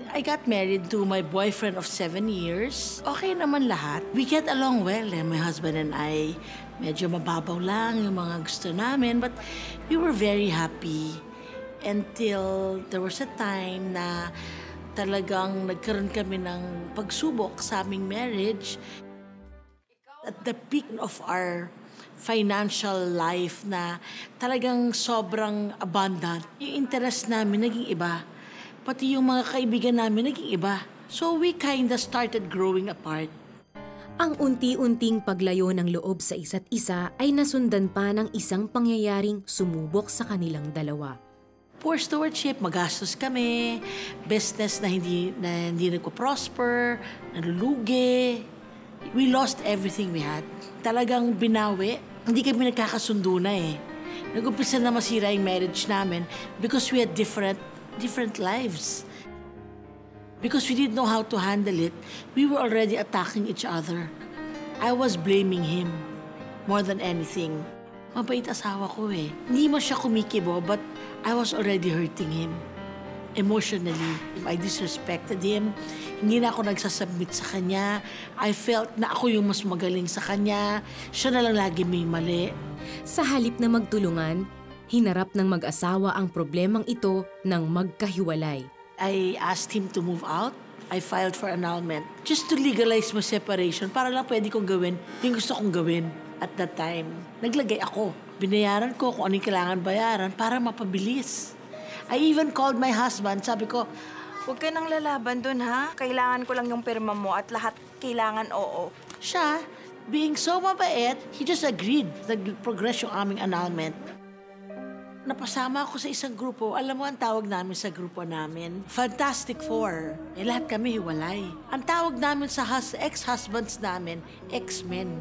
I got married to my boyfriend of 7 years. Okay naman lahat. We get along well, my husband and I. Medyo mababaw lang yung mga gusto namin, but we were very happy until there was a time na talagang nagkaroon kami ng pagsubok sa aming marriage. At the peak of our financial life na talagang sobrang abundant, yung interest namin naging iba. Pati yung mga kaibigan namin naging iba. So we kinda started growing apart. Ang unti-unting paglayo ng loob sa isa't isa ay nasundan pa ng isang pangyayaring sumubok sa kanilang dalawa. Poor stewardship, magastos kami, business na hindi nagpo-prosper, nalulugi. We lost everything we had. Talagang binawi. Hindi kami nagkakasundo na eh. Nag-umpisa na masira yung marriage namin because we had different lives. Because we didn't know how to handle it, we were already attacking each other. I was blaming him more than anything. Mabait asawa ko eh. Hindi man siya kumikibo, but I was already hurting him. Emotionally, I disrespected him. Hindi na ako nagsasubmit sa kanya. I felt na ako yung mas magaling sa kanya. Siya na lang lagi may mali. Sa halip na magtulungan, hinarap ng mag-asawa ang problemang ito ng magkahiwalay. I asked him to move out. I filed for annulment just to legalize my separation para lang pwede kong gawin yung gusto kong gawin at that time. Naglagay ako. Binayaran ko kung anong kailangan bayaran para mapabilis. I even called my husband. Sabi ko, huwag ka nang lalaban dun, ha? Kailangan ko lang yung pirma mo at lahat kailangan oo. Siya, being so mabait, he just agreed. Nag-progress yung aming annulment. Napasama ako sa isang grupo. Alam mo, ang tawag namin sa grupo namin, Fantastic Four. Eh, lahat kami hiwalay. Ang tawag namin sa ex-husbands namin, X-Men.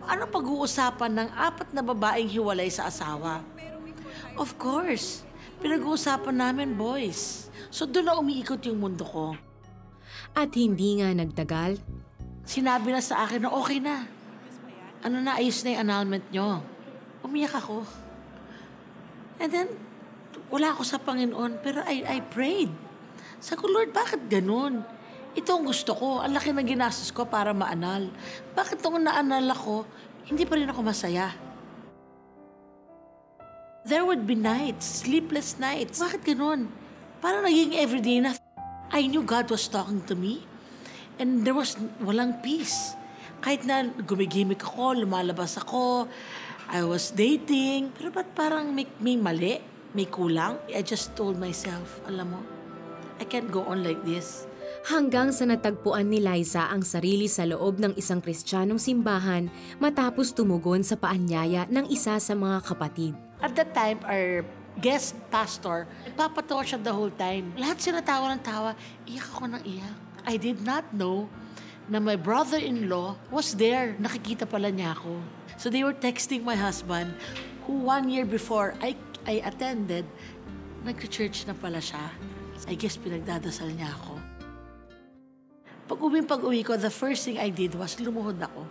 Ano pag-uusapan ng 4 na babaeng hiwalay sa asawa? Of course, pinag-uusapan namin boys. So doon na umiikot yung mundo ko. At hindi nga nagtagal, Sinabi na sa akin na okay na. Ano na, ayos na yung annulment nyo. Umiyak ako. And then, wala ako sa Panginoon, pero I prayed. Sabi ko, Lord, bakit ganun? Ito ang gusto ko. Ang laki ng ginastos ko para maanal. Bakit nung naanal ako, hindi pa rin ako masaya? There would be nights, sleepless nights. Bakit ganun? Parang naging everyday na. I knew God was talking to me. And there was walang peace. Kahit na gumigimik ako, lumalabas ako, I was dating. Pero ba't parang may mali? May kulang? I just told myself, alam mo, I can't go on like this. Hanggang sa natagpuan ni Liza ang sarili sa loob ng isang Kristiyanong simbahan matapos tumugon sa paanyaya ng isa sa mga kapatid. At that time, our guest pastor, nagpapatawa siya the whole time. Lahat sila tawa ng tawa, iyak ako ng iyak. I did not know na my brother-in-law was there. Nakikita pala niya ako. So they were texting my husband, who 1 year before I attended, nag-church na pala siya. I guess pinagdadasal niya ako. Pag-uwi ko, the first thing I did was lumuhod ako.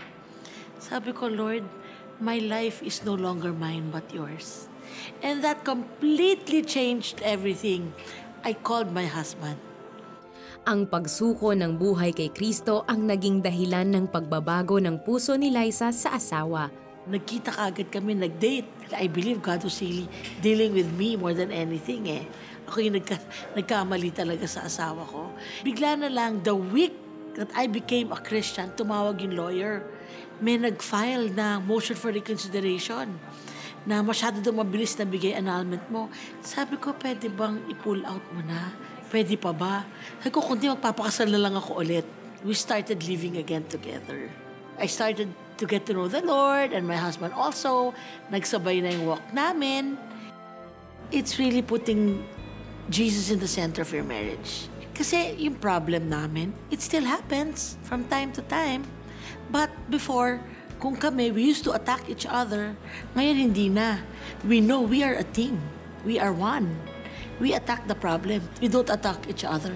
Sabi ko, Lord, my life is no longer mine but yours. And that completely changed everything. I called my husband. Ang pagsuko ng buhay kay Kristo ang naging dahilan ng pagbabago ng puso ni Liza sa asawa. Nagkita kaagad kami, nag-date. I believe God was really dealing with me more than anything eh. Ako yung nagkamali talaga sa asawa ko. Bigla na lang, the week that I became a Christian, tumawag yung lawyer. May nag-file na motion for reconsideration na masyado daw mabilis na bigay annulment mo. Sabi ko, pwede bang i-pull out mo na? Pwede pa ba? Sabi ko, kundi magpapakasal na lang ako ulit. We started living again together. I started to get to know the Lord and my husband also. Nagsabay na yung walk namin. It's really putting Jesus in the center of your marriage. Kasi yung problem namin, it still happens from time to time. But before, kung kami, we used to attack each other. Ngayon, hindi na. We know we are a team. We are one. We attack the problem. We don't attack each other.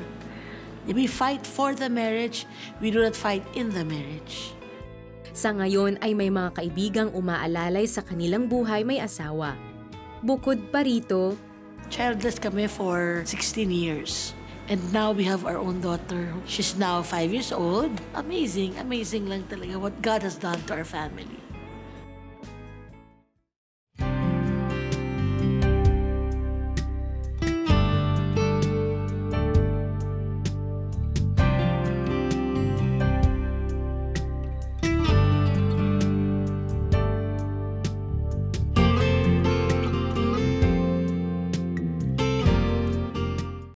We fight for the marriage. We do not fight in the marriage. Sa ngayon ay may mga kaibigang umaalalay sa kanilang buhay may asawa. Bukod pa rito, childless kami for 16 years. And now we have our own daughter. She's now 5 years old. Amazing, amazing lang talaga what God has done to our family.